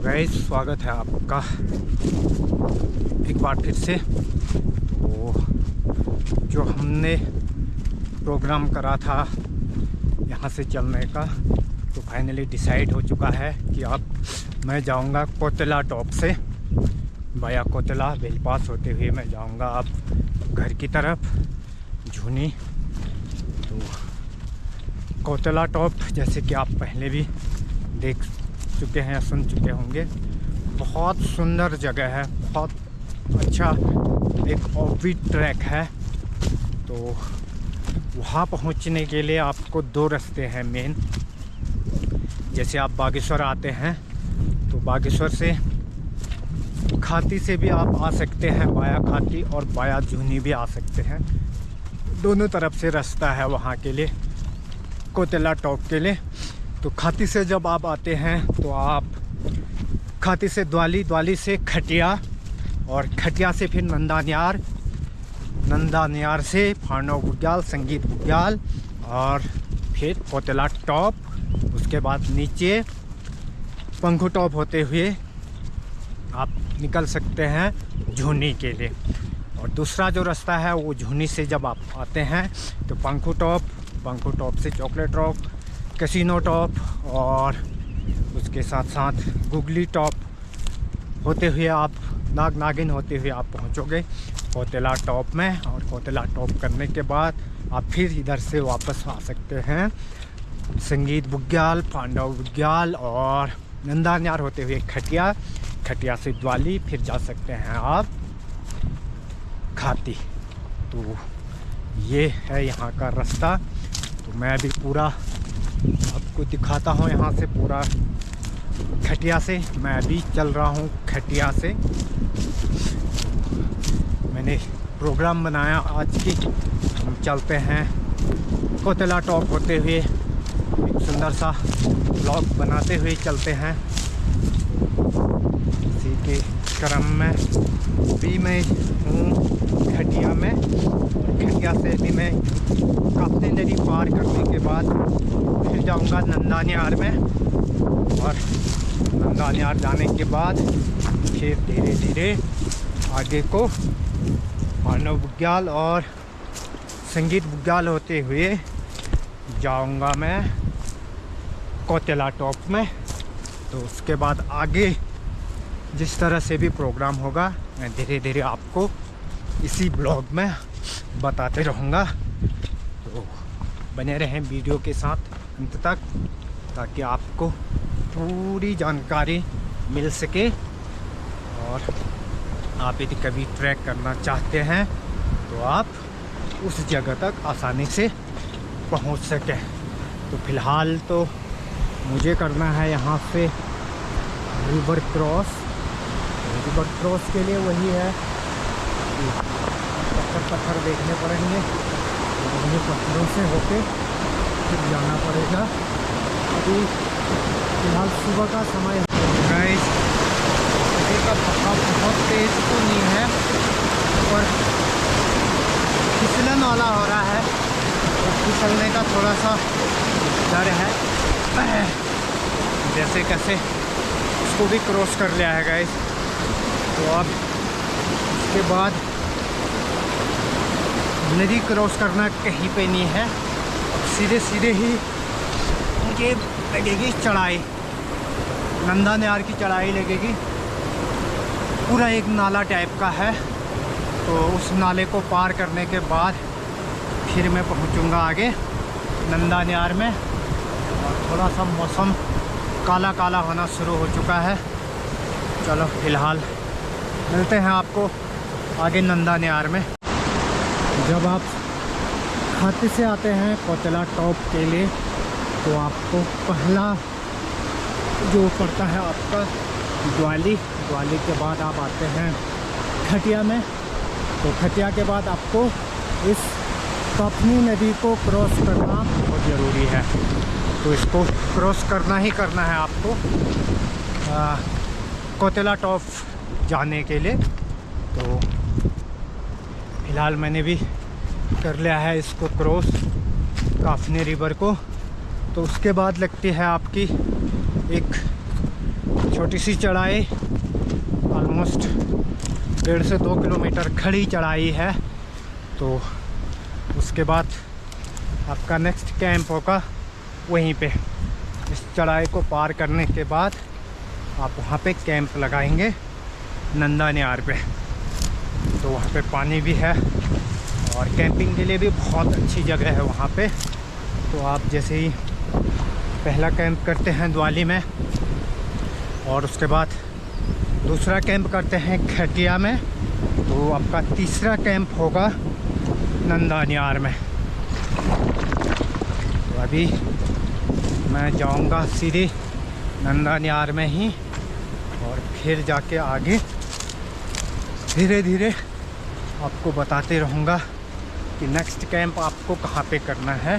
Guys स्वागत है आपका एक बार फिर से। तो जो हमने प्रोग्राम करा था यहाँ से चलने का, तो फाइनली डिसाइड हो चुका है कि अब मैं जाऊँगा कोतला टॉप से, बाया कोतला बेलपास होते हुए मैं जाऊँगा अब घर की तरफ झुनी। तो कोतला टॉप जैसे कि आप पहले भी देख चुके हैं, सुन चुके होंगे, बहुत सुंदर जगह है, बहुत अच्छा एक ऑफ ट्रैक है। तो वहाँ पहुँचने के लिए आपको दो रास्ते हैं मेन। जैसे आप बागेश्वर आते हैं तो बागेश्वर से खाती से भी आप आ सकते हैं, बाया खाती और बाया झुनी भी आ सकते हैं। दोनों तरफ से रास्ता है वहाँ के लिए, कोतला टॉप के लिए। तो खाती से जब आप आते हैं तो आप खाती से द्वाली, द्वाली से खटिया और खटिया से फिर नंदान्यार, नंदान्यार से फांडव बुग्याल, संगीत बुग्याल और फिर कोतला टॉप। उसके बाद नीचे पंखू टॉप होते हुए आप निकल सकते हैं झुनी के लिए। और दूसरा जो रास्ता है वो झुनी से जब आप आते हैं तो पंखू टॉप से चॉकलेट रॉक, कैसीनो टॉप और उसके साथ साथ गुगली टॉप होते हुए आप नागिन होते हुए आप पहुंचोगे कोतला टॉप में। और कोतला टॉप करने के बाद आप फिर इधर से वापस आ सकते हैं संगीत बुग्याल, पांडव बुग्याल और नंदान्यार होते हुए खटिया, खटिया से द्वाली, फिर जा सकते हैं आप खाती। तो ये है यहाँ का रास्ता। तो मैं अभी पूरा आपको दिखाता हूँ यहाँ से, पूरा खटिया से मैं अभी चल रहा हूँ। खटिया से मैंने प्रोग्राम बनाया आज की, हम चलते हैं कोतला टॉप होते हुए, एक सुंदर सा ब्लॉग बनाते हुए चलते हैं। इसी के क्रम में भी मैं हूँ खटिया में, और खटिया से भी मैं काफी नदी पार करने के बाद फिर जाऊंगा नंदान्यार में। और नंदान्यार जाने के बाद फिर धीरे धीरे आगे को मानव बुग्याल और संगीत बुग्याल होते हुए जाऊंगा मैं कोतला टॉप में। तो उसके बाद आगे जिस तरह से भी प्रोग्राम होगा मैं धीरे धीरे आपको इसी ब्लॉग में बताते रहूँगा। तो बने रहें वीडियो के साथ अंत तक, ताकि आपको पूरी जानकारी मिल सके। और आप यदि कभी ट्रैक करना चाहते हैं तो आप उस जगह तक आसानी से पहुंच सकें। तो फ़िलहाल तो मुझे करना है यहाँ से रिवर क्रॉस। रिवर क्रॉस के लिए वही है कि पत्थर देखने पड़ेंगे, उन्हीं पत्थरों से होके फिर जाना पड़ेगा। अभी फिलहाल सुबह का समय है, अभी का बहाव बहुत तेज़ तो नहीं है, पर फिसलन वाला हो रहा है, तो फिसलने का थोड़ा सा डर है। जैसे कैसे उसको भी क्रॉस कर लिया है गाइस। तो अब उसके बाद नदी क्रॉस करना कहीं पे नहीं है, सीधे सीधे ही मुझे लगेगी चढ़ाई, नंदान्यार की चढ़ाई लगेगी। पूरा एक नाला टाइप का है, तो उस नाले को पार करने के बाद फिर मैं पहुंचूंगा आगे नंदान्यार में। और थोड़ा सा मौसम काला काला होना शुरू हो चुका है। चलो फ़िलहाल मिलते हैं आपको आगे नंदान्यार में। जब आप खाती से आते हैं कोतला टॉप के लिए तो आपको पहला जो पड़ता है आपका द्वाली, द्वाली के बाद आप आते हैं खटिया में। तो खटिया के बाद आपको इस कफनी नदी को क्रॉस करना बहुत ज़रूरी है। तो इसको क्रॉस करना ही करना है आपको कोतला टॉप जाने के लिए। तो फ़िलहाल मैंने भी कर लिया है इसको क्रॉस, काफनी रिवर को। तो उसके बाद लगती है आपकी एक छोटी सी चढ़ाई, ऑलमोस्ट 1.5 से 2 किलोमीटर खड़ी चढ़ाई है। तो उसके बाद आपका नेक्स्ट कैंप होगा वहीं पे। इस चढ़ाई को पार करने के बाद आप वहाँ पे कैंप लगाएंगे नंदा नियार पे। तो वहाँ पे पानी भी है और कैंपिंग के लिए भी बहुत अच्छी जगह है वहाँ पे। तो आप जैसे ही पहला कैंप करते हैं द्वाली में और उसके बाद दूसरा कैंप करते हैं खटिया में, तो आपका तीसरा कैंप होगा नंदा नियार में। तो अभी मैं जाऊंगा सीधे नंदा नियार में ही और फिर जाके आगे धीरे धीरे आपको बताते रहूँगा कि नेक्स्ट कैंप आपको कहाँ पे करना है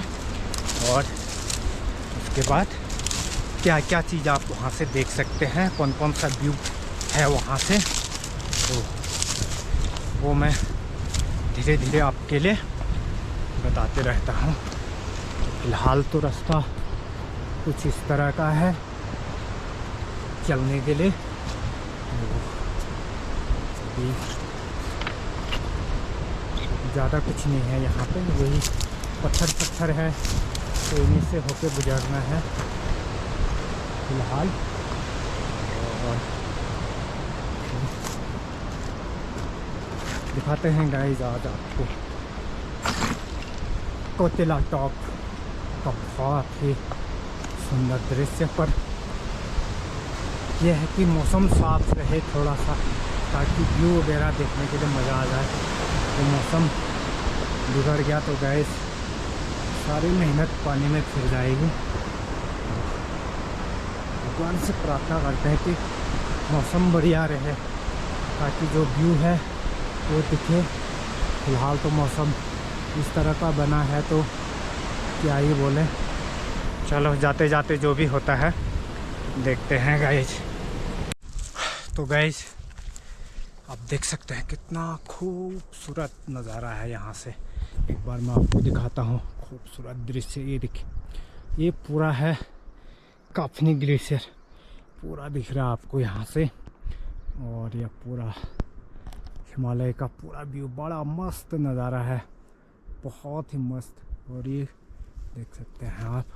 और उसके बाद क्या क्या चीज़ आप वहाँ से देख सकते हैं, कौन कौन सा व्यू है वहाँ से। तो वो मैं धीरे धीरे आपके लिए बताते रहता हूँ। फ़िलहाल तो रास्ता कुछ इस तरह का है चलने के लिए। ज़्यादा कुछ नहीं है यहाँ पे, वही पत्थर है, तो इन्हीं से होके गुजरना है फ़िलहाल। और दिखाते हैं गाइस आज आपको कोतेला टॉप का बहुत ही सुंदर दृश्य। पर यह है कि मौसम साफ रहे थोड़ा सा, ताकि व्यू वगैरह देखने के लिए मज़ा आ जाए। तो मौसम बिगड़ गया तो गैस सारी मेहनत पानी में फिर जाएगी। भगवान से प्रार्थना करते हैं कि मौसम बढ़िया रहे ताकि जो व्यू है वो दिखे। फ़िलहाल तो मौसम इस तरह का बना है तो क्या ही बोले। चलो जाते जाते जो भी होता है देखते हैं गाइस। तो गाइस आप देख सकते हैं कितना खूबसूरत नज़ारा है यहाँ से। एक बार मैं आपको दिखाता हूँ खूबसूरत दृश्य। ये देखिए, ये पूरा है काफनी ग्लेशियर, पूरा दिख रहा है आपको यहाँ से। और यह पूरा हिमालय का पूरा व्यू, बड़ा मस्त नज़ारा है, बहुत ही मस्त। और ये देख सकते हैं आप,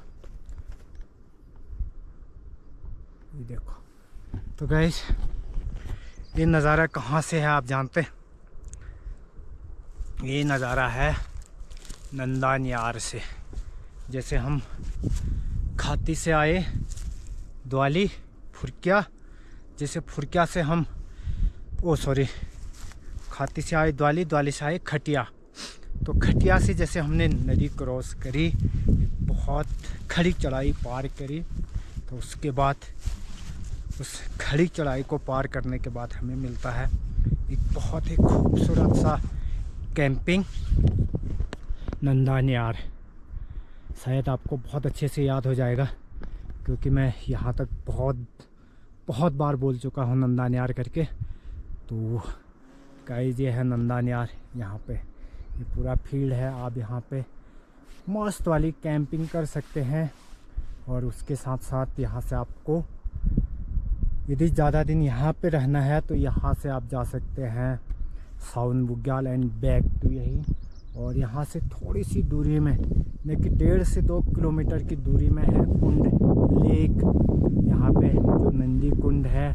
ये देखो। तो गाइस ये नज़ारा कहाँ से है आप जानते? ये नज़ारा है नंदा नियार से। जैसे हम खाती से आए द्वाली फुरकिया, जैसे फुरकिया से हम खाती से आए द्वाली, द्वाली से आए खटिया। तो खटिया से जैसे हमने नदी क्रॉस करी, बहुत खड़ी चढ़ाई पार करी, तो उसके बाद उस खड़ी चढ़ाई को पार करने के बाद हमें मिलता है एक बहुत ही खूबसूरत सा कैंपिंग नंदा नियार। शायद आपको बहुत अच्छे से याद हो जाएगा क्योंकि मैं यहाँ तक बहुत बार बोल चुका हूँ नंदा नियार करके। तो गाइस ये है नंदा नियार। यहाँ पे ये पूरा फील्ड है, आप यहाँ पे मस्त वाली कैंपिंग कर सकते हैं। और उसके साथ साथ यहाँ से आपको यदि ज़्यादा दिन यहाँ पे रहना है तो यहाँ से आप जा सकते हैं साउन बुग्याल एंड बैक टू यही। और यहाँ से थोड़ी सी दूरी में, लेकिन 1.5 से 2 किलोमीटर की दूरी में है कुंड लेक। यहाँ पे जो नंदी कुंड है,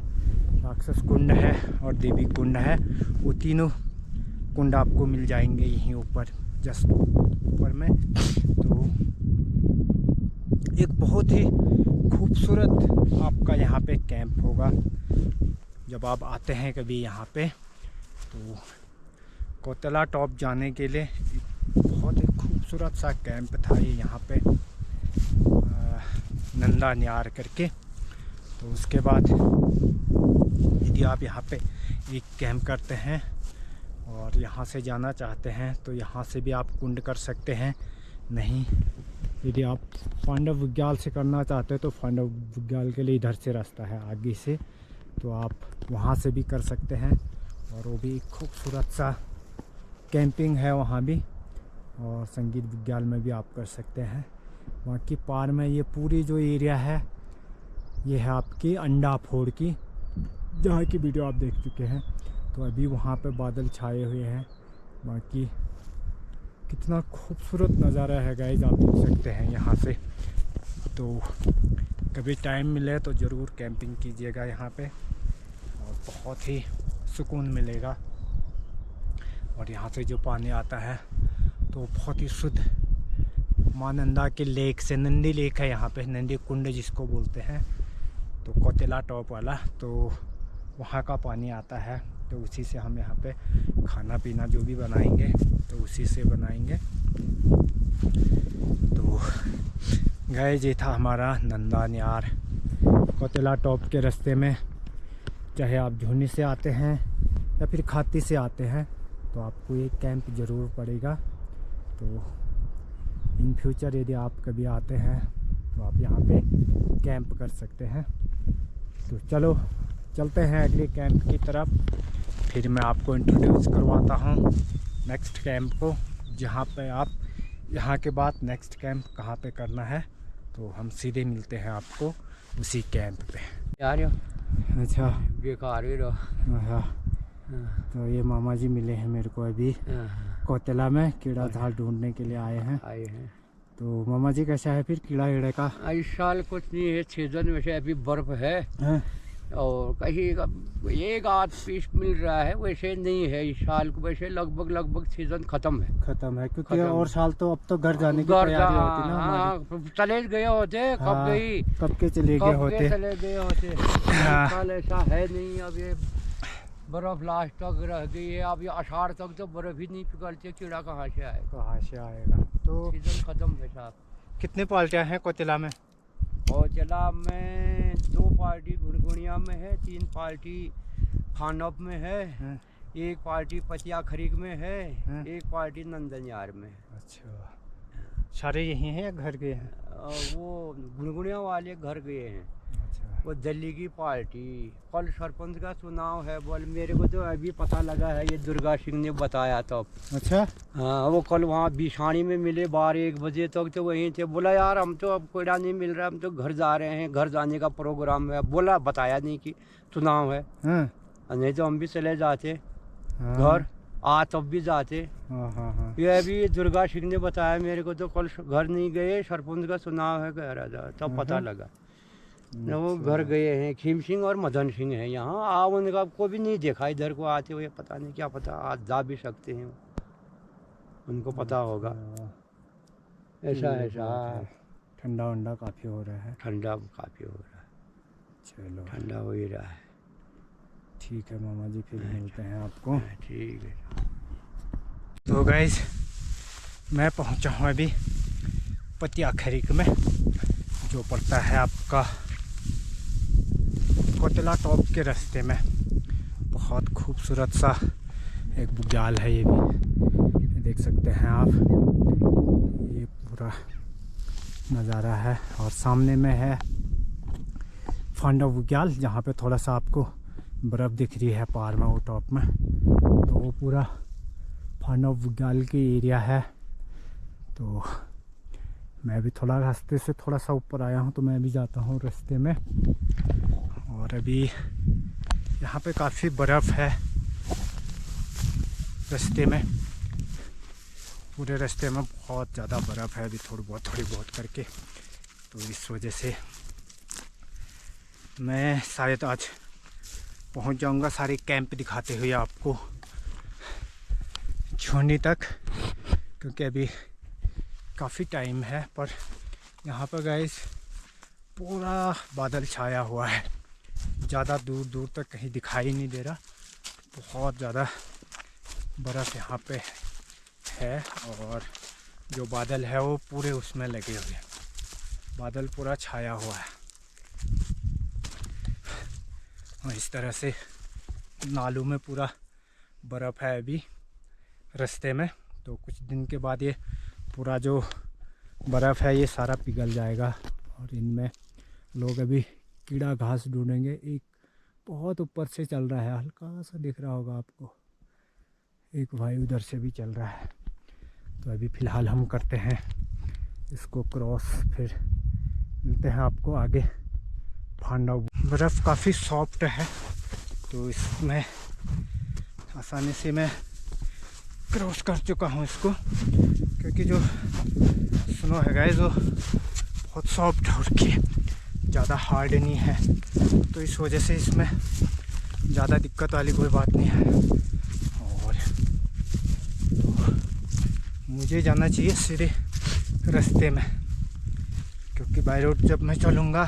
राक्षस कुंड है और देवी कुंड है, वो तीनों कुंड आपको मिल जाएंगे यहीं ऊपर, जस्ट ऊपर में। तो एक बहुत ही खूबसूरत आपका यहाँ पे कैंप होगा जब आप आते हैं कभी यहाँ पे। तो कोतेला टॉप जाने के लिए बहुत ही खूबसूरत सा कैंप था ये यहाँ पे नंदा नियार करके। तो उसके बाद यदि आप यहाँ पे एक कैंप करते हैं और यहाँ से जाना चाहते हैं तो यहाँ से भी आप कुंड कर सकते हैं। नहीं, यदि आप पांडव बुग्याल से करना चाहते हैं तो पांडव बुग्याल के लिए इधर से रास्ता है आगे से, तो आप वहाँ से भी कर सकते हैं। और वो भी खूबसूरत सा कैंपिंग है वहाँ भी। और संगीत बुग्याल में भी आप कर सकते हैं। बाकी पार में ये पूरी जो एरिया है ये है आपकी अंडा फोड़ की। जहाँ की वीडियो आप देख चुके हैं। तो अभी वहाँ पे बादल छाए हुए हैं। बाकी कितना खूबसूरत नज़ारा है गाइस, आप देख सकते हैं यहाँ से। तो कभी टाइम मिले तो ज़रूर कैंपिंग कीजिएगा यहाँ पे, और बहुत ही सुकून मिलेगा। और यहाँ से जो पानी आता है तो बहुत ही शुद्ध माँ नंदा के लेक से, नंदी लेक है यहाँ पे, नंदी कुंड जिसको बोलते हैं, तो कोतेला टॉप वाला, तो वहाँ का पानी आता है। तो उसी से हम यहाँ पे खाना पीना जो भी बनाएंगे तो उसी से बनाएंगे। तो गए ये था हमारा नंदा न्यार कोतेला टॉप के रास्ते में। चाहे आप झुनी से आते हैं या फिर खाती से आते हैं तो आपको एक कैंप ज़रूर पड़ेगा। तो इन फ्यूचर यदि आप कभी आते हैं तो आप यहाँ पे कैंप कर सकते हैं। तो चलो चलते हैं अगले कैंप की तरफ, फिर मैं आपको इंट्रोड्यूस करवाता हूँ नेक्स्ट कैंप को, जहाँ पे आप यहाँ के बाद नेक्स्ट कैंप कहाँ पे करना है। तो हम सीधे मिलते हैं आपको उसी कैंप पे यार। अच्छा बेकार ही रहो। हाँ, तो ये मामा जी मिले हैं मेरे को अभी कोतेला में, कीड़ा झाड़ ढूंढने के लिए आए हैं। तो मामा जी कैसा है फिर कीड़ा हीड़े का? इस साल कुछ नहीं है, सीजन वैसे अभी बर्फ है और कहीं एक आध पीस मिल रहा है, वैसे नहीं है इस साल को। वैसे लगभग सीजन खत्म है क्योंकि और साल तो अब तो घर जाने की तैयारी होती ना। हाँ, चले गए होते। कब के चले गए होते। साल ऐसा है नहीं। अब ये बर्फ लास्ट तक रह गई है। अब ये आषाढ़ तक तो बर्फ ही नहीं पिघलती, कीड़ा कहाँ से आएगा। तो सीजन खत्म है साहब। कितने पार्टियां हैं कोतेला में? कोतेला में 2 पार्टी घुड़गुड़िया में है, 3 पार्टी खानौप में है, 1 पार्टी पतिया खरीक में है, 1 पार्टी नंदनयार में। अच्छा, सारे यही हैं या घर गए हैं? वो घुड़गुड़िया वाले घर गए हैं। अच्छा। वो दिल्ली की पार्टी। कल सरपंच का चुनाव है, बोल मेरे को तो अभी पता लगा है, ये दुर्गा सिंह ने बताया तब। अच्छा। हाँ, वो कल वहाँ बिछानी में मिले 12-1 बजे तक तो वहीं थे। बोला यार हम तो अब कोयला नहीं मिल रहा, हम तो घर जा रहे हैं, घर जाने का प्रोग्राम है। बोला बताया नहीं कि चुनाव है। नहीं तो हम भी चले जाते घर, तब भी जाते। ये अभी दुर्गा सिंह ने बताया मेरे को, तो कल घर नहीं गए, सरपंच का चुनाव है, घर आ जा, तब पता लगा। वो घर गए हैं। खीम सिंह और मदन सिंह हैं यहाँ। उनका को भी नहीं देखा इधर को आते हुए, पता नहीं क्या पता, आज जा भी सकते हैं, उनको पता होगा। ऐसा ठंडा वंडा काफ़ी हो रहा है। ठंडा काफ़ी हो रहा है। चलो ठंडा हो ही रहा है। ठीक है मामा जी, फिर मिलते हैं आपको। ठीक है। तो गाइस मैं पहुंचा हूं अभी पतिया खरीक में, जो पड़ता है आपका कोतेला टॉप के रास्ते में। बहुत खूबसूरत सा एक बुग्याल है, ये भी देख सकते हैं आप। ये पूरा नज़ारा है और सामने में है फांडा बुग्याल, जहाँ पे थोड़ा सा आपको बर्फ़ दिख रही है पार में, वो टॉप में। तो वो पूरा फांडा बुग्याल की एरिया है। तो मैं भी थोड़ा रास्ते से थोड़ा सा ऊपर आया हूँ, तो मैं भी जाता हूँ रास्ते में। और अभी यहाँ पे काफ़ी बर्फ़ है रास्ते में, पूरे रास्ते में बहुत ज़्यादा बर्फ़ है अभी, थोड़ी बहुत करके। तो इस वजह से मैं शायद आज पहुँच जाऊँगा सारे कैंप दिखाते हुए आपको झुनी तक, क्योंकि अभी काफ़ी टाइम है। पर यहाँ पर गाइस पूरा बादल छाया हुआ है, ज़्यादा दूर तक कहीं दिखाई नहीं दे रहा। बहुत ज़्यादा बर्फ़ यहाँ पे है और जो बादल है वो पूरे उसमें लगे हुए हैं, बादल पूरा छाया हुआ है। और इस तरह से नालों में पूरा बर्फ़ है अभी रास्ते में। तो कुछ दिन के बाद ये पूरा जो बर्फ़ है ये सारा पिघल जाएगा और इनमें लोग अभी कीड़ा घास ढूंढेंगे। एक बहुत ऊपर से चल रहा है, हल्का सा दिख रहा होगा आपको, एक भाई उधर से भी चल रहा है। तो अभी फ़िलहाल हम करते हैं इसको क्रॉस, फिर मिलते हैं आपको आगे। फांडा बर्फ़ काफ़ी सॉफ्ट है, तो इसमें आसानी से मैं क्रॉस कर चुका हूँ इसको, क्योंकि जो स्नो है गाइस वो बहुत सॉफ्ट और की ज़्यादा हार्ड नहीं है, तो इस वजह से इसमें ज़्यादा दिक्कत वाली कोई बात नहीं है। और तो मुझे जाना चाहिए सीधे रास्ते में, क्योंकि बाय रोड जब मैं चलूँगा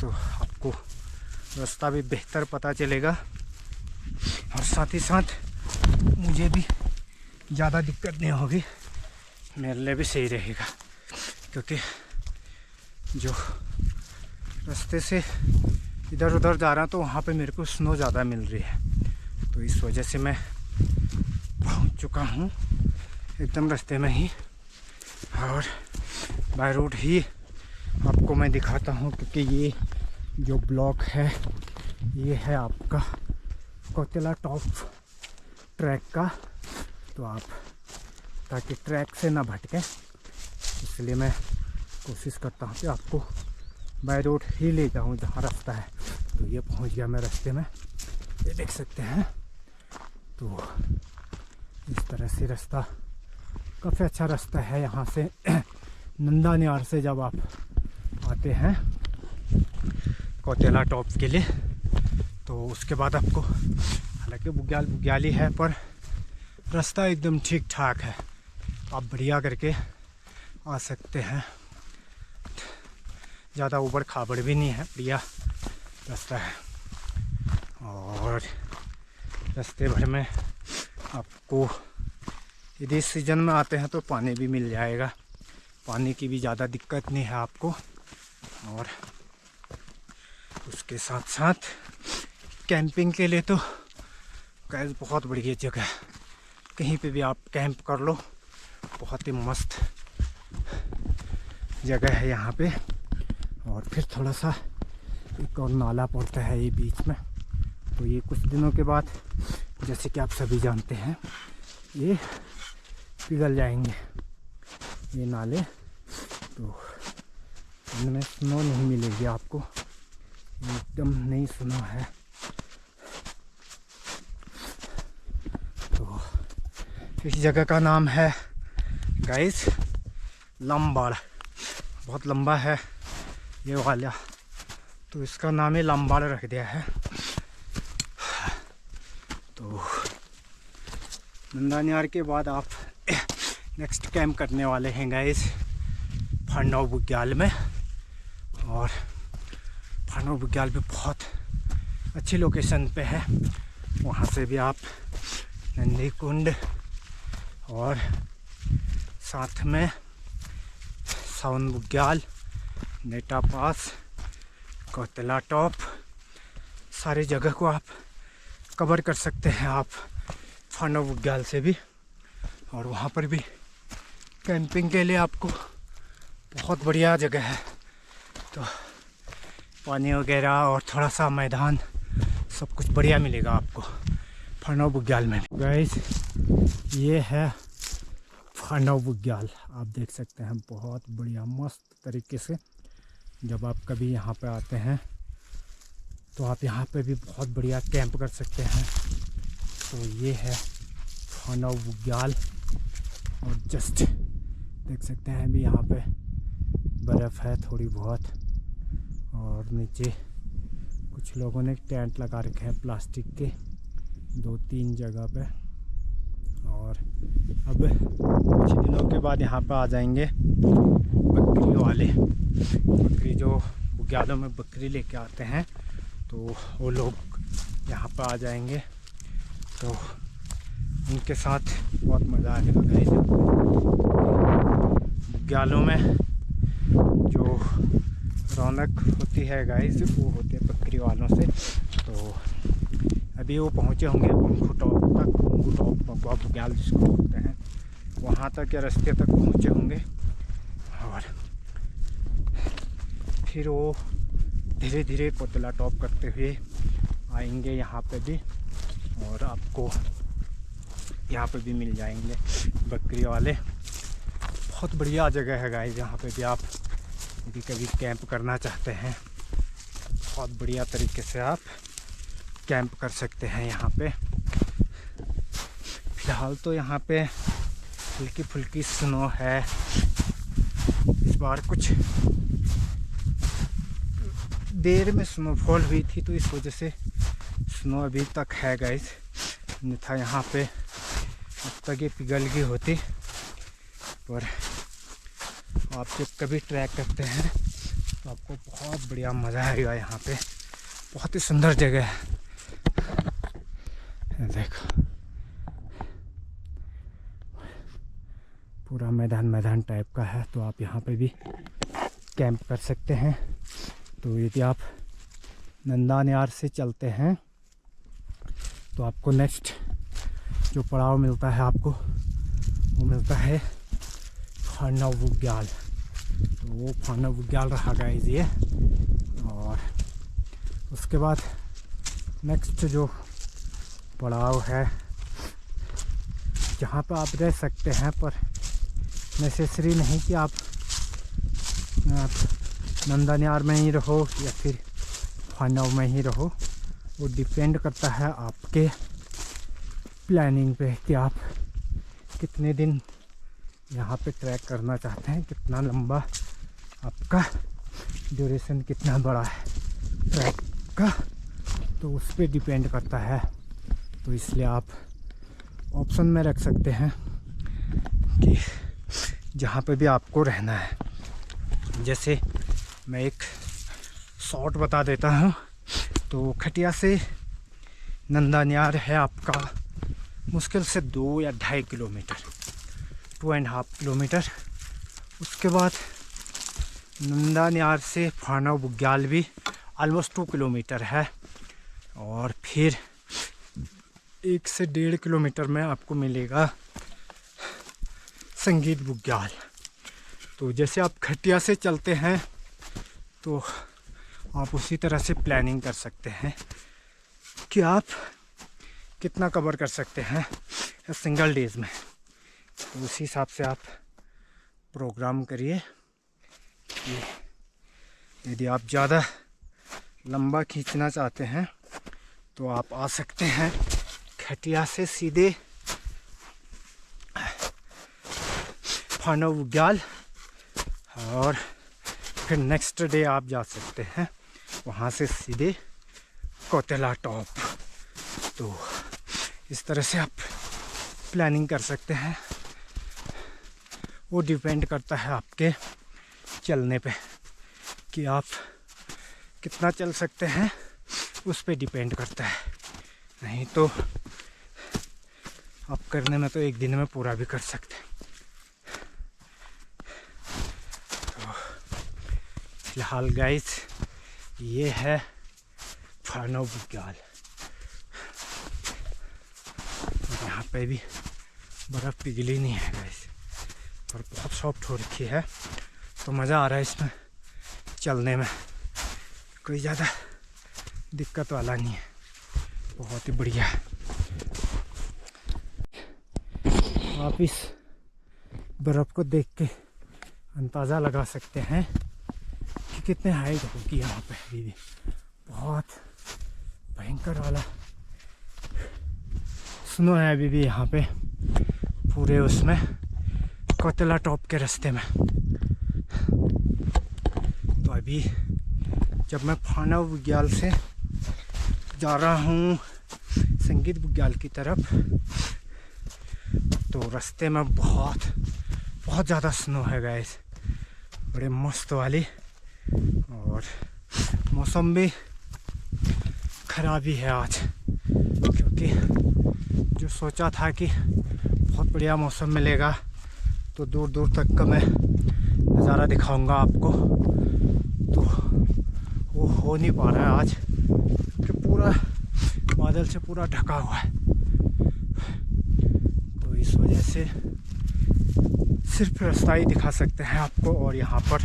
तो आपको रास्ता भी बेहतर पता चलेगा और साथ ही साथ मुझे भी ज़्यादा दिक्कत नहीं होगी, मेरे लिए भी सही रहेगा। क्योंकि जो रास्ते से इधर उधर जा रहा हूँ तो वहाँ पे मेरे को स्नो ज़्यादा मिल रही है, तो इस वजह से मैं पहुँच चुका हूँ एकदम रास्ते में ही। और बाय रोड ही आपको मैं दिखाता हूँ, क्योंकि ये जो ब्लॉक है ये है आपका कोतेला टॉप ट्रैक का, तो आप ताकि ट्रैक से ना भटकें इसलिए मैं कोशिश करता हूँ कि आपको बाय रोड ही ले जाऊँ जहाँ रास्ता है। तो ये पहुँच गया मैं रास्ते में, ये देख सकते हैं। तो इस तरह से रास्ता काफ़ी अच्छा रास्ता है यहाँ से नंदानियार से जब आप आते हैं कोतेला टॉप के लिए, तो उसके बाद आपको हालांकि बुग्याली है पर रास्ता एकदम ठीक ठाक है, आप बढ़िया करके आ सकते हैं। ज़्यादा ऊबड़ खाबड़ भी नहीं है, बढ़िया रास्ता है। और रास्ते भर में आपको यदि इस सीज़न में आते हैं तो पानी भी मिल जाएगा, पानी की भी ज़्यादा दिक्कत नहीं है आपको। और उसके साथ साथ कैंपिंग के लिए तो गाइस बहुत बढ़िया जगह है, कहीं पे भी आप कैंप कर लो, बहुत ही मस्त जगह है यहाँ पे। और फिर थोड़ा सा एक और नाला पड़ता है ये बीच में, तो ये कुछ दिनों के बाद जैसे कि आप सभी जानते हैं ये पिघल जाएंगे ये नाले, तो इनमें स्नो नहीं मिलेगी आपको, एकदम नई स्नो है। तो इस जगह का नाम है गाइस लंबाड़, बहुत लंबा है ये वाला, तो इसका नाम ही लंबाड़ रख दिया है। तो नंदानियार के बाद आप नेक्स्ट कैंप करने वाले हैं गाइस फांडव बुग्याल में। और फांडव बुग्याल भी बहुत अच्छी लोकेशन पे है, वहाँ से भी आप नंदी कुंड और साथ में सावन बुग्याल, नेटा पास, कोतेला टॉप, सारी जगह को आप कवर कर सकते हैं आप फांडव बुग्याल से भी। और वहाँ पर भी कैंपिंग के लिए आपको बहुत बढ़िया जगह है, तो पानी वगैरह और थोड़ा सा मैदान सब कुछ बढ़िया मिलेगा आपको फांडव बुग्याल में। गाइस ये है फांडव बुग्याल, आप देख सकते हैं बहुत बढ़िया मस्त तरीके से। जब आप कभी यहाँ पे आते हैं तो आप यहाँ पे भी बहुत बढ़िया कैंप कर सकते हैं। तो ये है फांडव बुग्याल, और जस्ट देख सकते हैं भी यहाँ पे बर्फ़ है थोड़ी बहुत, और नीचे कुछ लोगों ने टेंट लगा रखे हैं प्लास्टिक के 2-3 जगह पे। और अब कुछ दिनों के बाद यहाँ पे आ जाएंगे बकरी वाले, बकरी जो बुग्यालों में बकरी लेके आते हैं, तो वो लोग यहाँ पे आ जाएंगे, तो उनके साथ बहुत मज़ा आएगा गाइस। बुग्यालों में जो रौनक होती है गाइस वो होती है बकरी वालों से। तो अभी वो पहुँचे होंगे पंखू टॉप तक, पंखू टॉप बगवा बुग्याल जिसको बोलते हैं, वहाँ तक या रास्ते तक पहुँचे होंगे। और फिर वो धीरे धीरे कोतेला टॉप करते हुए आएंगे यहाँ पे भी, और आपको यहाँ पे भी मिल जाएंगे बकरी वाले। बहुत बढ़िया जगह है गाइस, यहाँ पे भी आप यदि कभी कैंप करना चाहते हैं बहुत बढ़िया तरीके से आप कैंप कर सकते हैं यहाँ पे। फिलहाल तो यहाँ पे हल्की फुल्की स्नो है। इस बार कुछ देर में स्नोफॉल हुई थी तो इस वजह से स्नो अभी तक है गाइस, अन्यथा यहाँ पे अब तक ये पिघल गई होती। पर आप जब कभी ट्रैक करते हैं तो आपको बहुत बढ़िया मज़ा आएगा। यहाँ पे बहुत ही सुंदर जगह है, देखो पूरा मैदान टाइप का है, तो आप यहाँ पे भी कैंप कर सकते हैं। तो यदि आप नंदान्यार से चलते हैं तो आपको नेक्स्ट जो पड़ाव मिलता है आपको वो मिलता है फानव बुग्याल। तो वो फानव बुग्याल रहा गाइस ये। और उसके बाद नेक्स्ट जो पड़ाव है जहाँ पर आप रह सकते हैं, पर नेसेसरी नहीं कि आप नंदान्यार में ही रहो या फिर फानव में ही रहो। वो डिपेंड करता है आपके प्लानिंग पे कि आप कितने दिन यहाँ पे ट्रैक करना चाहते हैं, कितना लंबा आपका ड्यूरेशन कितना बड़ा है ट्रैक का, तो उस पर डिपेंड करता है। तो इसलिए आप ऑप्शन में रख सकते हैं कि जहाँ पे भी आपको रहना है। जैसे मैं एक शॉर्ट बता देता हूँ, तो खटिया से नंदान्यार है आपका मुश्किल से 2 या 2.5 किलोमीटर, 2.5 किलोमीटर। उसके बाद नंदान्यार से फानव बुग्याल भी ऑलमोस्ट 2 किलोमीटर है। और फिर 1 से 1.5 किलोमीटर में आपको मिलेगा संगीत बुग्याल। तो जैसे आप खटिया से चलते हैं तो आप उसी तरह से प्लानिंग कर सकते हैं कि आप कितना कवर कर सकते हैं सिंगल डेज़ में। तो उसी हिसाब से आप प्रोग्राम करिए कि यदि आप ज़्यादा लंबा खींचना चाहते हैं तो आप आ सकते हैं खटिया से सीधे फानव बुग्याल, और फिर नेक्स्ट डे आप जा सकते हैं वहाँ से सीधे कोतेला टॉप। तो इस तरह से आप प्लानिंग कर सकते हैं। वो डिपेंड करता है आपके चलने पे कि आप कितना चल सकते हैं, उस पे डिपेंड करता है। नहीं तो आप करने में तो 1 दिन में पूरा भी कर सकते हैं। तो फिलहाल गाइस ये है फानव बुग्याल। यहाँ पे भी बर्फ़ पिघली नहीं है गाइस, और बहुत सॉफ्ट हो रखी है, तो मज़ा आ रहा है इसमें चलने में। कोई ज़्यादा दिक्कत वाला नहीं है, बहुत ही बढ़िया है। आप इस बर्फ़ को देख के अंदाज़ा लगा सकते हैं कि कितने हाइट होगी यहाँ पे। अभी भी बहुत भयंकर वाला स्नो है अभी भी यहाँ पे पूरे उसमें कोतेला टॉप के रास्ते में। तो अभी जब मैं फानव बुग्याल से जा रहा हूँ संगीत बुग्याल की तरफ, तो रास्ते में बहुत ज़्यादा स्नो है गाइस, बड़े मस्त वाली। और मौसम भी ख़राब ही है आज, क्योंकि जो सोचा था कि बहुत बढ़िया मौसम मिलेगा तो दूर दूर तक का मैं नज़ारा दिखाऊंगा आपको, तो वो हो नहीं पा रहा है आज, क्योंकि पूरा बादल से पूरा ढका हुआ है। तो इस वजह से सिर्फ रास्ता ही दिखा सकते हैं आपको, और यहाँ पर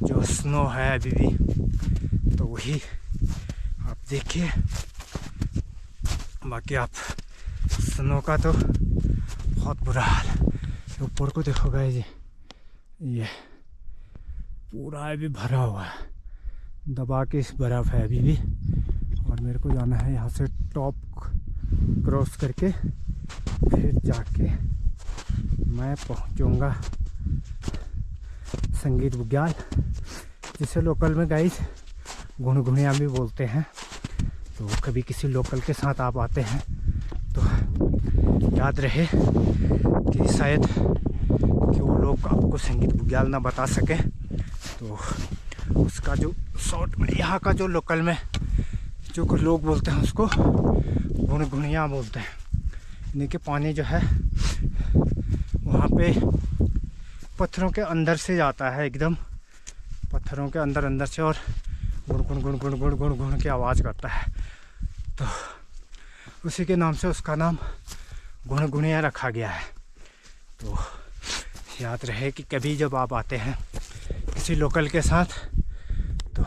जो स्नो है अभी भी तो वही आप देखिए। बाकी आप स्नो का तो बहुत बुरा हाल है। ऊपर को देखो गाइस, ये पूरा अभी भरा हुआ है, दबा के इस बर्फ़ है अभी भी, और मेरे को जाना है यहाँ से टॉप क्रॉस करके, फिर जाके मैं पहुँचूँगा संगीत बुग्याल, जिसे लोकल में गाइस गुणगुणिया भी बोलते हैं। तो कभी किसी लोकल के साथ आप आते हैं तो याद रहे कि शायद कि वो लोग आपको संगीत बुग्याल ना बता सके, तो उसका जो शॉर्ट में यहाँ का जो लोकल में जो कुछ लोग बोलते हैं उसको गुणगुणिया बोलते हैं। यानी कि पानी जो है वहाँ पे पत्थरों के अंदर से जाता है, एकदम पत्थरों के अंदर से, और गुण गुण गुण गुण गुण गुण गुण की आवाज़ करता है। तो उसी के नाम से उसका नाम गुणगुणिया रखा गया है। तो याद रहे कि कभी जब आप आते हैं किसी लोकल के साथ तो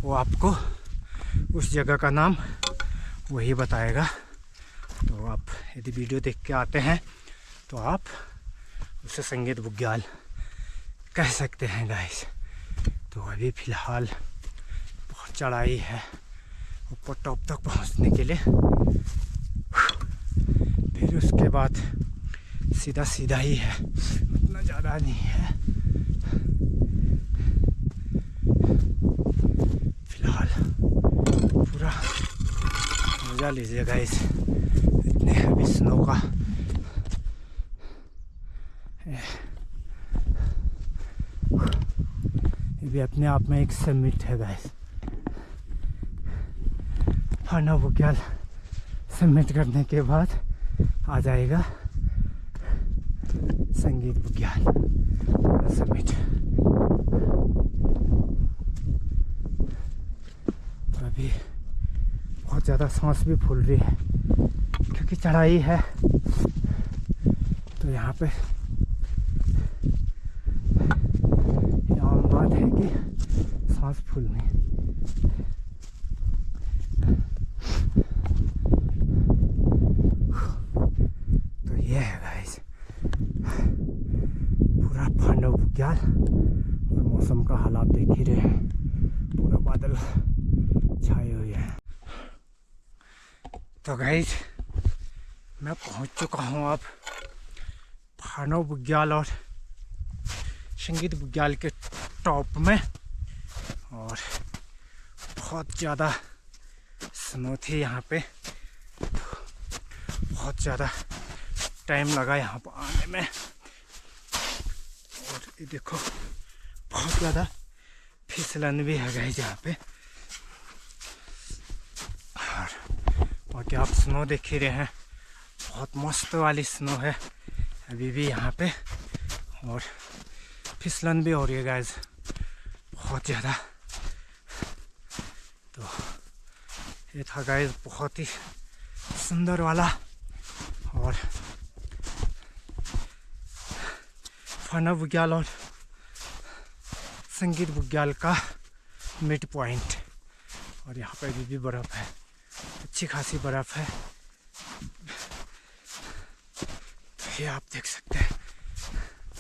वो आपको उस जगह का नाम वही बताएगा। तो आप यदि वीडियो देख के आते हैं तो आप उसे संगीत बुग्याल कह सकते हैं गाइस। तो अभी फ़िलहाल बहुत चढ़ाई है ऊपर टॉप तक पहुंचने के लिए, फिर उसके बाद सीधा ही है, उतना ज़्यादा नहीं है। फिलहाल पूरा मज़ा लीजिए गाइस, इतने हैवी स्नो का। ये भी अपने आप में एक समिट है गाइस। फांडव बुग्याल समिट करने के बाद आ जाएगा संगीत बुग्याल समिट। अभी बहुत ज़्यादा सांस भी फूल रही है क्योंकि चढ़ाई है, तो यहाँ पे आम बात है कि सांस फूलनी। तो ये है गाइस पूरा फांडव बुग्याल, और मौसम का हाल आप देख ही रहे हैं, पूरा बादल छाए हुए हैं। तो गाइस मैं पहुंच चुका हूं अब फांडव बुग्याल और संगीत बुग्याल के टॉप में, और बहुत ज़्यादा स्नो थी यहाँ पे, बहुत ज़्यादा टाइम लगा यहाँ पर आने में। और ये देखो बहुत ज़्यादा फिसलन भी है गाइस यहाँ पे, और क्या आप स्नो देख ही रहे हैं, बहुत मस्त वाली स्नो है अभी भी यहाँ पे, और फिसलन भी हो रही है गाइस बहुत ज़्यादा। तो ये था गाइस बहुत ही सुंदर वाला और फांडव बुग्याल और संगीत बुग्याल का मिड पॉइंट। और यहाँ पे अभी भी बर्फ़ है, अच्छी खासी बर्फ़ है। तो ये आप देख सकते हैं।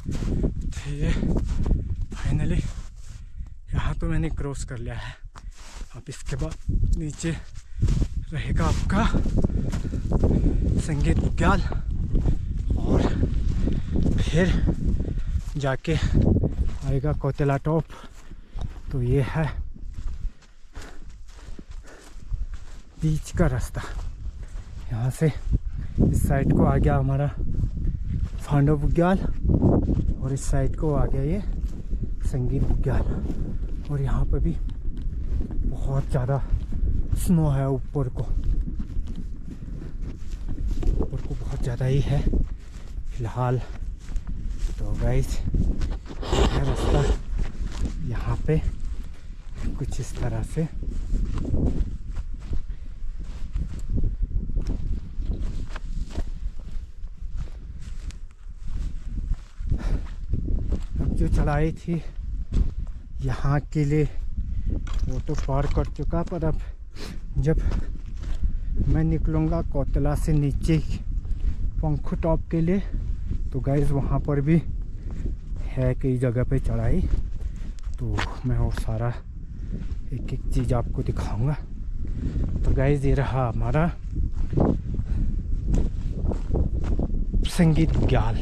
तो ये फाइनली यहाँ तो मैंने क्रॉस कर लिया है। अब इसके बाद नीचे रहेगा आपका संगीत बुग्याल, और फिर जाके आएगा कोतेला टॉप। तो ये है बीच का रास्ता, यहाँ से इस साइड को आ गया हमारा फांडव बुग्याल, और इस साइड को आ गया ये संगीत बुग्याल। और यहाँ पर भी बहुत ज़्यादा स्नो है, ऊपर को बहुत ज़्यादा ही है फिलहाल। तो गाइस है रास्ता यहाँ पे कुछ इस तरह से। अब जो चढ़ाई थी यहाँ के लिए वो तो पार कर चुका, पर अब जब मैं निकलूँगा कोतला से नीचे पंखु टॉप के लिए, तो गाइस वहाँ पर भी है कई जगह पे चढ़ाई। तो मैं वो सारा एक एक चीज़ आपको दिखाऊंगा। तो गाइस ये रहा हमारा संगीत बुग्याल,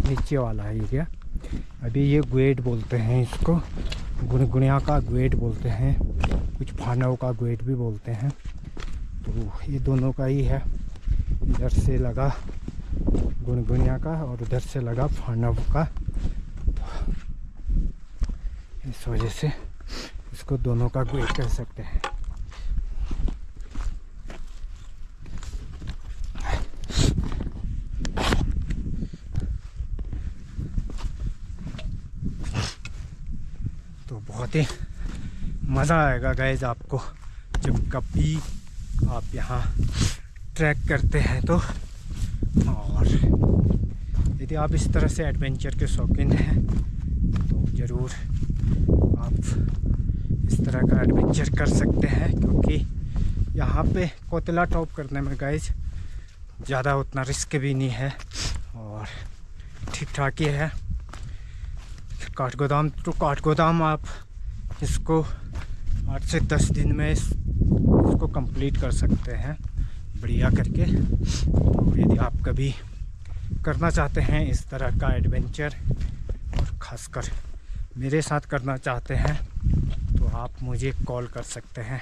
नीचे वाला एरिया। अभी ये ग्वेट बोलते हैं इसको, गुनगुनिया का ग्वेट बोलते हैं, कुछ फानव का ग्वेट भी बोलते हैं। तो ये दोनों का ही है, इधर से लगा गुनगुनिया का और उधर से लगा फानव का। तो इस वजह से इसको दोनों का ग्वेट कह सकते हैं। तो बहुत ही मज़ा आएगा गाइस आपको जब कभी आप यहाँ ट्रैक करते हैं तो। और यदि आप इस तरह से एडवेंचर के शौकीन हैं तो ज़रूर आप इस तरह का एडवेंचर कर सकते हैं, क्योंकि यहाँ पे कोतला टॉप करने में गाइस ज़्यादा उतना रिस्क भी नहीं है और ठीक ठाक ही है। काठगोदाम टू काठगोदाम आप इसको 8 से 10 दिन में इसको कंप्लीट कर सकते हैं बढ़िया करके। तो यदि आप कभी करना चाहते हैं इस तरह का एडवेंचर और ख़ासकर मेरे साथ करना चाहते हैं तो आप मुझे कॉल कर सकते हैं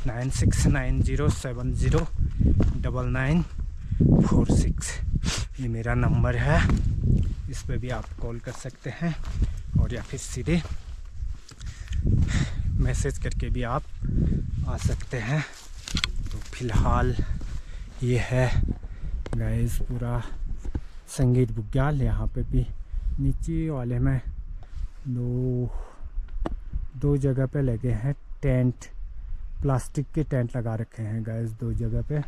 9690709946। ये मेरा नंबर है, इस पे भी आप कॉल कर सकते हैं और या फिर सीधे मैसेज करके भी आप आ सकते हैं। तो फिलहाल ये है गाइस पूरा संगीत बुग्याल। यहाँ पे भी नीचे वाले में दो जगह पे लगे हैं टेंट, प्लास्टिक के टेंट लगा रखे हैं गाइस 2 जगह पे।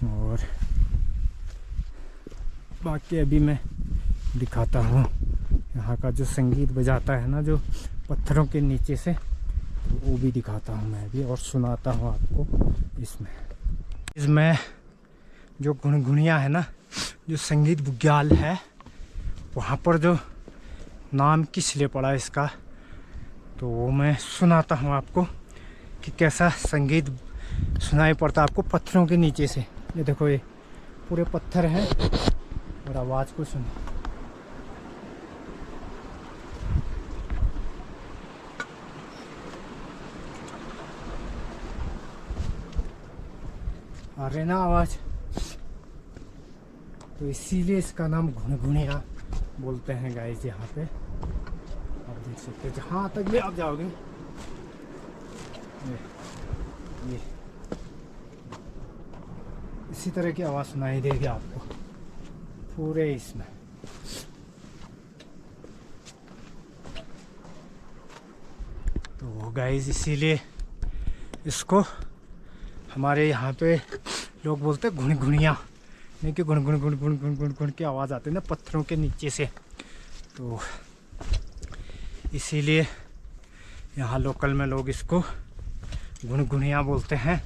और बाकी अभी मैं दिखाता हूँ यहाँ का जो संगीत बजाता है ना, जो पत्थरों के नीचे से, तो वो भी दिखाता हूँ मैं भी और सुनाता हूँ आपको। इसमें जो गुनगुनिया है ना, जो संगीत बुग्याल है, वहाँ पर जो नाम किस लिए पड़ा इसका, तो वो मैं सुनाता हूँ आपको कि कैसा संगीत सुनाई पड़ता आपको पत्थरों के नीचे से। ये देखो, ये पूरे पत्थर हैं और आवाज़ को सुनो। आ रहे ना आवाज़, तो इसीलिए इसका नाम गुनगुनिया बोलते हैं गाइस। यहाँ पे आप देख सकते हैं, जहाँ तक भी आप जाओगे ये इसी तरह की आवाज़ सुनाई देगी आपको पूरे इसमें। तो गाइस इसीलिए इसको हमारे यहाँ पे लोग बोलते हैं गुनगुनिया, नहीं कि गुन गुन गुन गुन गुन गुन गुन की आवाज़ आती है ना पत्थरों के नीचे से, तो इसीलिए यहाँ लोकल में लोग इसको गुनगुनिया बोलते हैं।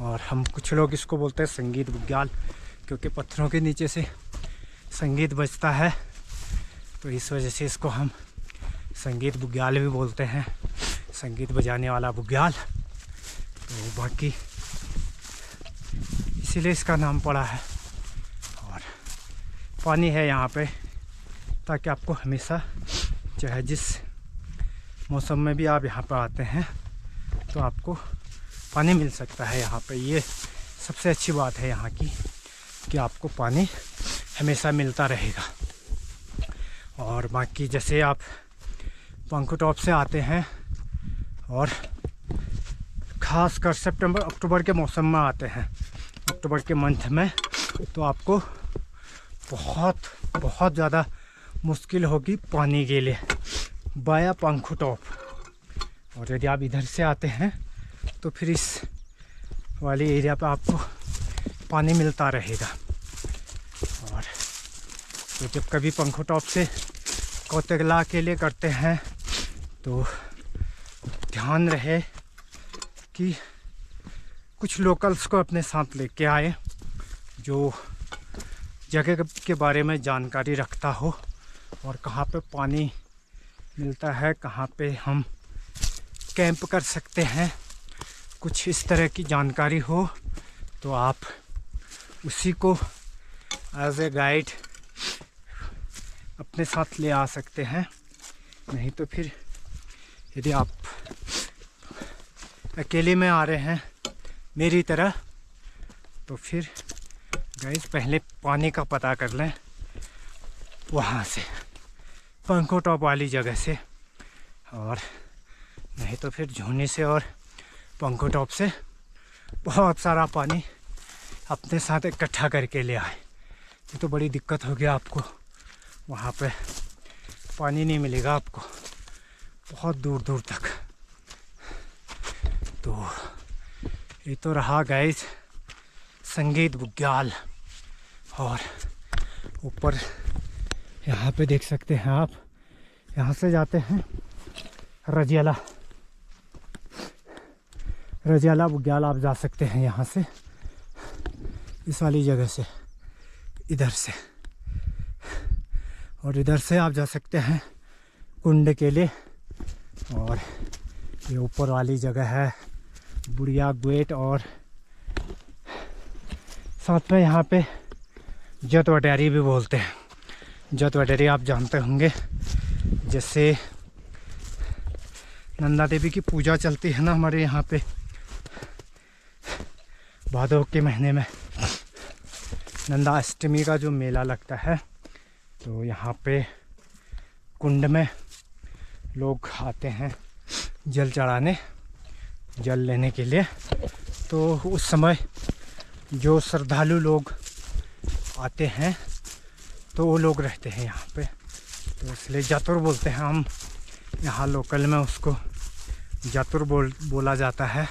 और हम कुछ लोग इसको बोलते हैं संगीत बुग्याल, क्योंकि पत्थरों के नीचे से संगीत बजता है, तो इस वजह से इसको हम संगीत बुग्याल भी बोलते हैं, संगीत बजाने वाला बुग्याल। तो बाकी इसीलिए इसका नाम पड़ा है। और पानी है यहाँ पे, ताकि आपको हमेशा, चाहे जिस मौसम में भी आप यहाँ पर आते हैं, तो आपको पानी मिल सकता है यहाँ पे। ये सबसे अच्छी बात है यहाँ की, कि आपको पानी हमेशा मिलता रहेगा। और बाकी जैसे आप पंखू टॉप से आते हैं और ख़ासकर सितंबर अक्टूबर के मौसम में आते हैं, अक्टूबर के मंथ में, तो आपको बहुत ज़्यादा मुश्किल होगी पानी के लिए बाया पंखू टॉप। और यदि आप इधर से आते हैं तो फिर इस वाले एरिया पे आपको पानी मिलता रहेगा। और तो जब कभी पंखू टॉप से कोतला के लिए करते हैं तो ध्यान रहे कि कुछ लोकल्स को अपने साथ लेके आए, जो जगह के बारे में जानकारी रखता हो और कहाँ पे पानी मिलता है, कहाँ पे हम कैंप कर सकते हैं, कुछ इस तरह की जानकारी हो तो आप उसी को एज ए गाइड अपने साथ ले आ सकते हैं। नहीं तो फिर यदि आप अकेले में आ रहे हैं मेरी तरह तो फिर गाइस पहले पानी का पता कर लें वहाँ से, पंखो टॉप वाली जगह से, और नहीं तो फिर झूनी से और पंखो टॉप से बहुत सारा पानी अपने साथ इकट्ठा करके ले आए। ये तो बड़ी दिक्कत हो गया आपको, वहाँ पे पानी नहीं मिलेगा आपको बहुत दूर दूर तक। तो ये तो रहा गाइस संगीत बुग्याल। और ऊपर यहाँ पे देख सकते हैं आप, यहाँ से जाते हैं रजियाला बुग्याल आप जा सकते हैं यहाँ से, इस वाली जगह से, इधर से, और इधर से आप जा सकते हैं कुंड के लिए। और ये ऊपर वाली जगह है बुढ़िया गेट, और साथ में यहाँ पे जत वटैरी भी बोलते हैं। जत वटैरी आप जानते होंगे, जैसे नंदा देवी की पूजा चलती है ना हमारे यहाँ पे भादों के महीने में, नंदा अष्टमी का जो मेला लगता है, तो यहाँ पे कुंड में लोग आते हैं जल चढ़ाने, जल लेने के लिए। तो उस समय जो श्रद्धालु लोग आते हैं तो वो लोग रहते हैं यहाँ पे, तो इसलिए जतुर बोलते हैं हम यहाँ लोकल में, उसको जतुर बोला जाता है।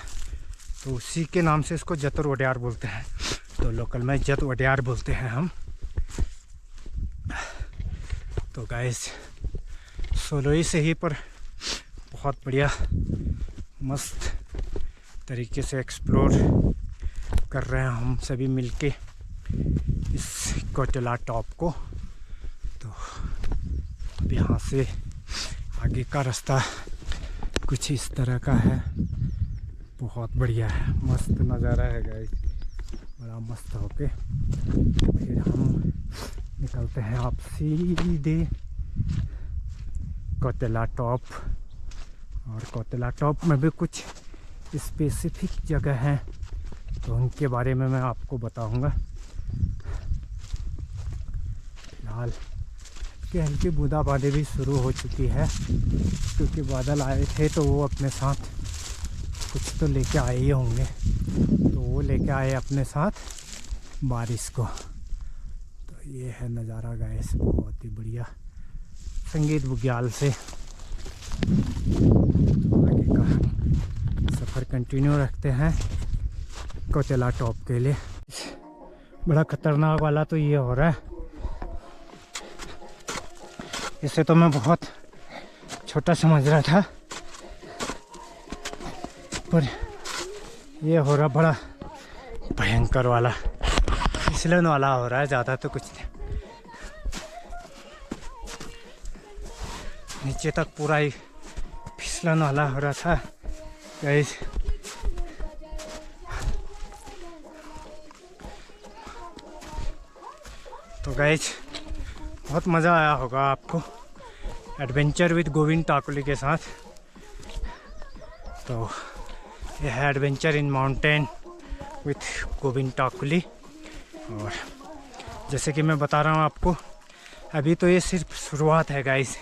तो उसी के नाम से इसको जतुर वड्यार बोलते हैं, तो लोकल में जत वड्यार बोलते हैं हम। तो गाइस सोलोई से ही पर बहुत बढ़िया मस्त तरीके से एक्सप्लोर कर रहे हैं हम सभी मिलके इस कोटेला टॉप को। तो अब यहाँ से आगे का रास्ता कुछ इस तरह का है, बहुत बढ़िया है, मस्त नज़ारा है गाइस, बड़ा मस्त होके। फिर हम निकलते हैं आप सीधे कोटेला टॉप, और कोटेला टॉप में भी कुछ स्पेसिफिक जगह हैं तो उनके बारे में मैं आपको बताऊंगा। फिलहाल कि हल्की बूंदाबांदी भी शुरू हो चुकी है, क्योंकि बादल आए थे तो वो अपने साथ कुछ तो लेके आए ही होंगे, तो वो लेके आए अपने साथ बारिश को। तो ये है नज़ारा गाइस, बहुत ही बढ़िया संगीत बुग्याल से आगे का सफ़र कंटिन्यू रखते हैं कोटेला टॉप के लिए। बड़ा खतरनाक वाला तो ये हो रहा है, इसे तो मैं बहुत छोटा समझ रहा था, पर ये हो रहा बड़ा भयंकर वाला, फिसलन वाला हो रहा है, ज़्यादा तो कुछ नहीं। नीचे तक पूरा ही फिसलन वाला हो रहा था गाइस। तो गाइस बहुत मज़ा आया होगा आपको एडवेंचर विद गोविंद टाकुली के साथ। तो यह है adventure in mountain with Govind Takuli. और जैसे कि मैं बता रहा हूँ आपको, अभी तो ये सिर्फ शुरुआत है गाइस,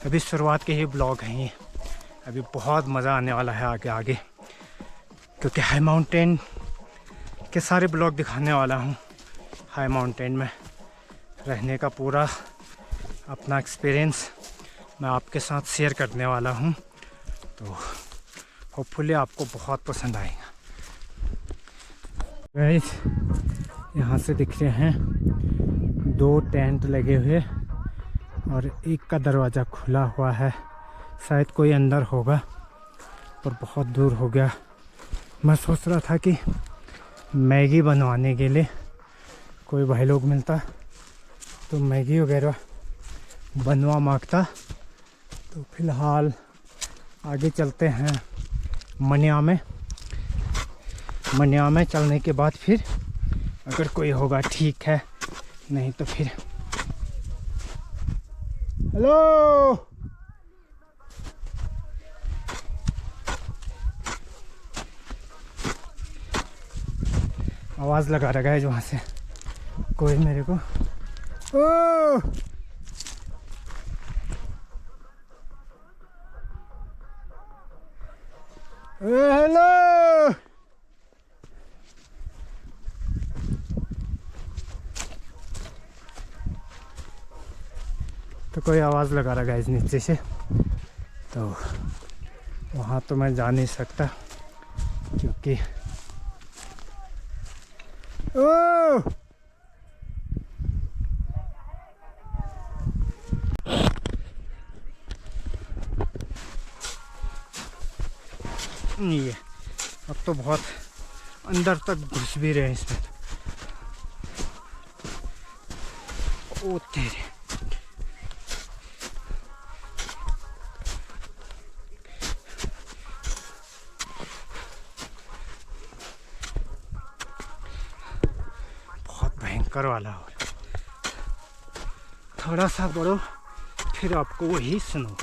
अभी शुरुआत के ही ब्लॉग हैं ये, अभी बहुत मज़ा आने वाला है आगे आगे, क्योंकि हाई माउंटेन के सारे ब्लॉग दिखाने वाला हूँ। हाई माउंटेन में रहने का पूरा अपना एक्सपीरियंस मैं आपके साथ शेयर करने वाला हूँ, तो होपफुली आपको बहुत पसंद आएगा। गाइस यहाँ से दिख रहे हैं 2 टेंट लगे हुए और एक का दरवाज़ा खुला हुआ है, शायद कोई अंदर होगा, पर बहुत दूर हो गया। मैं सोच रहा था कि मैगी बनवाने के लिए कोई भाई लोग मिलता तो मैगी वगैरह बनवा मांगता। तो फिलहाल आगे चलते हैं मनिया में, मनिया में चलने के बाद फिर अगर कोई होगा ठीक है, नहीं तो फिर हेलो आवाज़ लगा रखा है वहाँ से कोई मेरे को। ओ हेलो तो कोई आवाज़ लगा रहा है नीचे से, तो वहाँ तो मैं जा नहीं सकता क्योंकि ओ ये अब तो बहुत अंदर तक घुस भी रहे इसमें। ओ तेरे बहुत भयंकर वाला हो। थोड़ा सा बढ़ो फिर आपको वही सुनो।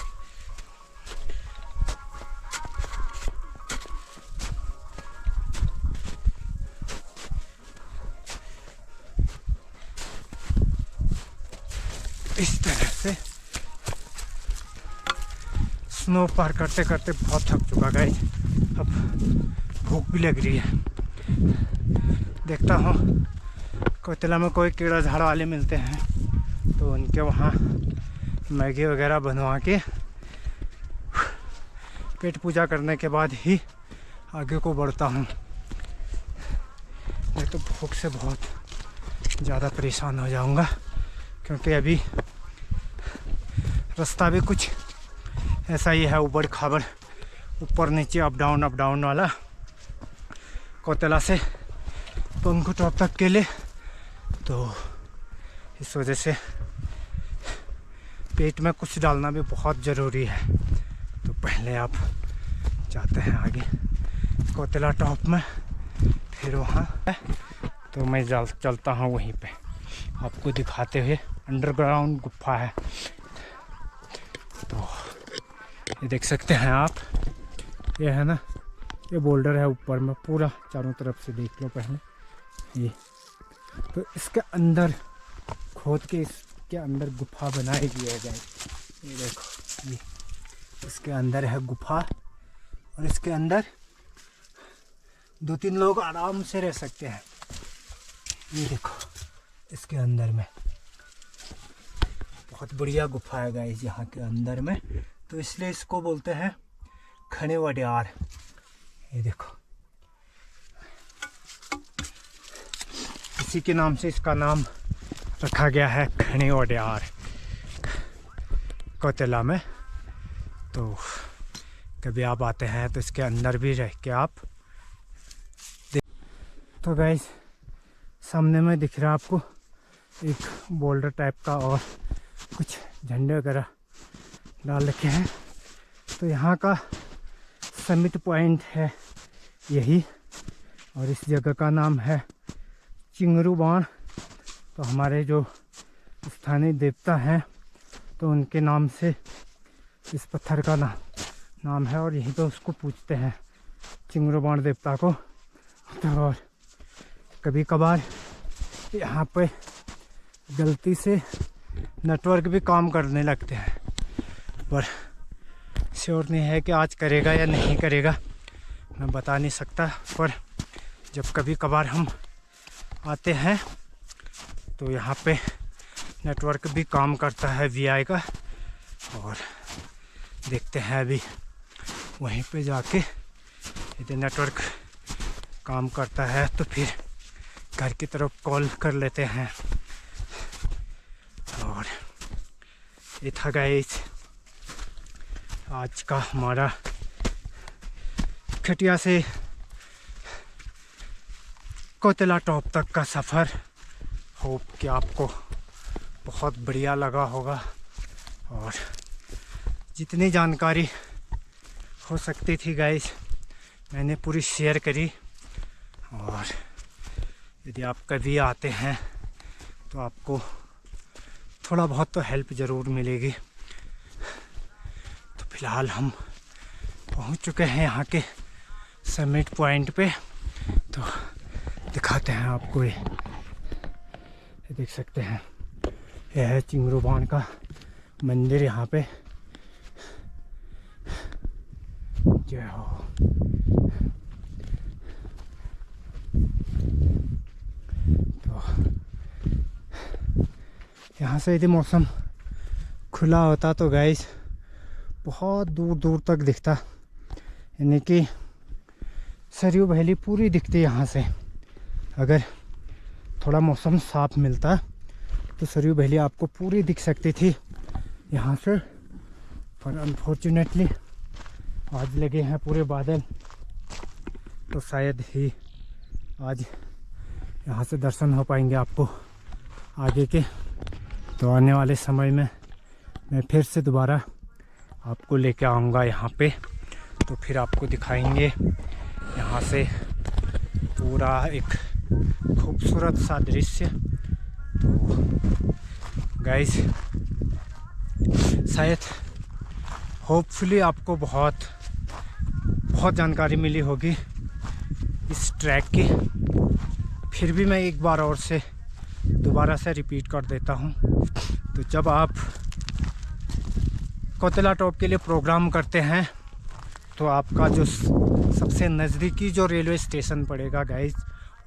इस तरह से स्नो पार करते करते बहुत थक चुका गाइस। अब भूख भी लग रही है। देखता हूँ कोतला में कोई कीड़ा झाड़ वाले मिलते हैं तो उनके वहाँ मैगी वगैरह बनवा के पेट पूजा करने के बाद ही आगे को बढ़ता हूँ। मैं तो भूख से बहुत ज़्यादा परेशान हो जाऊँगा क्योंकि अभी रास्ता भी कुछ ऐसा ही है, ऊबड़ खाबड़, ऊपर नीचे अप डाउन वाला। कोतला से पंखु टॉप तक के लिए, तो इस वजह से पेट में कुछ डालना भी बहुत ज़रूरी है। तो पहले आप जाते हैं आगे कोतला टॉप में, फिर वहाँ तो मैं चलता हूँ वहीं पे आपको दिखाते हुए। अंडरग्राउंड गुफा है, तो ये देख सकते हैं आप, ये है ना, ये बोल्डर है ऊपर में, पूरा चारों तरफ से देख लो पहले ये। तो इसके अंदर खोद के इसके अंदर गुफा बनाई गई है गाइस। ये देखो, ये इसके अंदर है गुफा और इसके अंदर 2-3 लोग आराम से रह सकते हैं। ये देखो इसके अंदर में बहुत बढ़िया गुफा है गाइस यहाँ के अंदर में, तो इसलिए इसको बोलते हैं खने वडियार। ये देखो इसी के नाम से इसका नाम रखा गया है, खने वडियार, कोतला में। तो कभी आप आते हैं तो इसके अंदर भी रह के आप तो गाइस सामने में दिख रहा है आपको एक बोल्डर टाइप का और कुछ झंडे वगैरह डाल रखे हैं। तो यहाँ का समिट पॉइंट है यही, और इस जगह का नाम है चिंगरू बाण। तो हमारे जो स्थानीय देवता हैं तो उनके नाम से इस पत्थर का नाम है, और यहीं पे उसको पूजते हैं चिंगरू बाण देवता को। तो और कभी कभार यहाँ पे गलती से नेटवर्क भी काम करने लगते हैं, पर श्योर नहीं है कि आज करेगा या नहीं करेगा, मैं बता नहीं सकता। पर जब कभी कभार हम आते हैं तो यहाँ पे नेटवर्क भी काम करता है वीआई का, और देखते हैं अभी वहीं पे जाके यदि नेटवर्क काम करता है तो फिर घर की तरफ कॉल कर लेते हैं। और ये था गाइस आज का हमारा खटिया से कोतला टॉप तक का सफ़र। होप कि आपको बहुत बढ़िया लगा होगा, और जितनी जानकारी हो सकती थी गाइस मैंने पूरी शेयर करी। यदि आप कभी आते हैं तो आपको थोड़ा बहुत तो हेल्प ज़रूर मिलेगी। तो फिलहाल हम पहुंच चुके हैं यहाँ के समिट पॉइंट पे। तो दिखाते हैं आपको, ये देख सकते हैं, यह है चिंगरूबान का मंदिर यहाँ पे। जय हो। तो यहाँ से यदि मौसम खुला होता तो गाइस बहुत दूर दूर तक दिखता, यानी कि सरयू वैली पूरी दिखती यहाँ से। अगर थोड़ा मौसम साफ मिलता तो सरयू वैली आपको पूरी दिख सकती थी यहाँ से। पर अनफॉर्चुनेटली आज लगे हैं पूरे बादल, तो शायद ही आज यहाँ से दर्शन हो पाएंगे आपको आगे के। तो आने वाले समय में मैं फिर से दोबारा आपको लेके आऊँगा यहाँ पे, तो फिर आपको दिखाएंगे यहाँ से पूरा एक खूबसूरत सा दृश्य। तो गाइस शायद होपफुली आपको बहुत जानकारी मिली होगी इस ट्रैक की। फिर भी मैं एक बार और से दोबारा से रिपीट कर देता हूँ। तो जब आप कोतला टॉप के लिए प्रोग्राम करते हैं तो आपका जो सबसे नज़दीकी जो रेलवे स्टेशन पड़ेगा गाइस,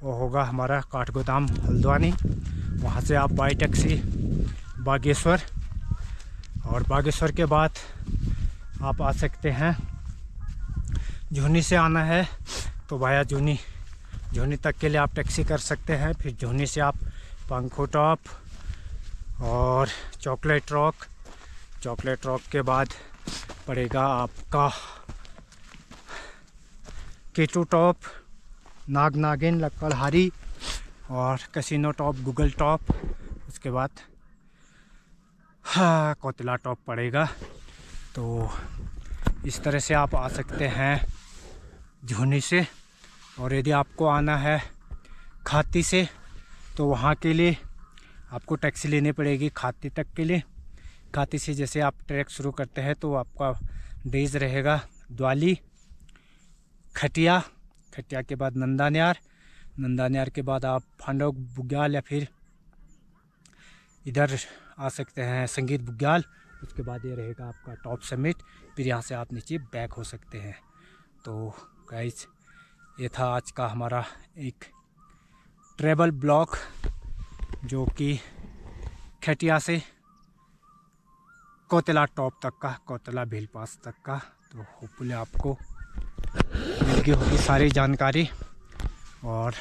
वो होगा हमारा काठगोदाम हल्द्वानी। वहाँ से आप बाई टैक्सी बागेश्वर, और बागेश्वर के बाद आप आ सकते हैं, झुनी से आना है तो वाया झुनी तक के लिए आप टैक्सी कर सकते हैं। फिर झुनी से आप पंखो टॉप और चॉकलेट रॉक के बाद पड़ेगा आपका केटू टॉप, नागिन, लक्कड़हारी और कैसीनो टॉप, गूगल टॉप। उसके बाद कोतला टॉप पड़ेगा। तो इस तरह से आप आ सकते हैं झुनी से। और यदि आपको आना है खाती से तो वहाँ के लिए आपको टैक्सी लेनी पड़ेगी खाती तक के लिए। खाती से जैसे आप ट्रैक शुरू करते हैं तो आपका डेज रहेगा द्वाली, खटिया के बाद नंदान्यार के बाद आप फांडोग बुग्याल या फिर इधर आ सकते हैं संगीत बुग्याल। उसके बाद ये रहेगा आपका टॉप समिट, फिर यहाँ से आप नीचे बैक हो सकते हैं। तो गाइस ये था आज का हमारा एक ट्रैवल ब्लॉग, जो कि खटिया से कोतला टॉप तक का, कोतला भील पास तक का। तो होपफुली आपको मिल गई होगी सारी जानकारी। और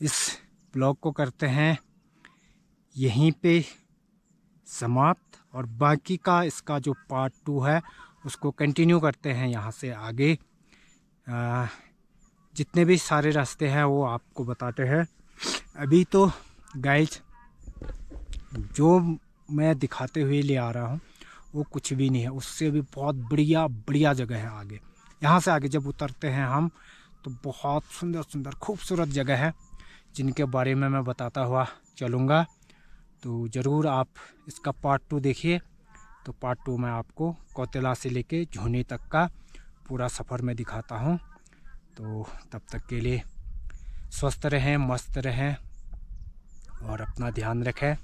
इस ब्लॉग को करते हैं यहीं पे समाप्त, और बाकी का इसका जो पार्ट 2 है उसको कंटिन्यू करते हैं यहाँ से आगे। जितने भी सारे रास्ते हैं वो आपको बताते हैं। अभी तो गाइस जो मैं दिखाते हुए ले आ रहा हूँ वो कुछ भी नहीं है, उससे भी बहुत बढ़िया जगह है आगे। यहाँ से आगे जब उतरते हैं हम तो बहुत सुंदर खूबसूरत जगह है, जिनके बारे में मैं बताता हुआ चलूँगा। तो ज़रूर आप इसका पार्ट 2 देखिए। तो पार्ट 2 में आपको कोतला से लेके झुनी तक का पूरा सफ़र में दिखाता हूँ। तो तब तक के लिए स्वस्थ रहें, मस्त रहें और अपना ध्यान रखें।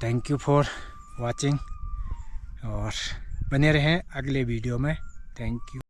थैंक यू फॉर वाचिंग, और बने रहें अगले वीडियो में। Thank you.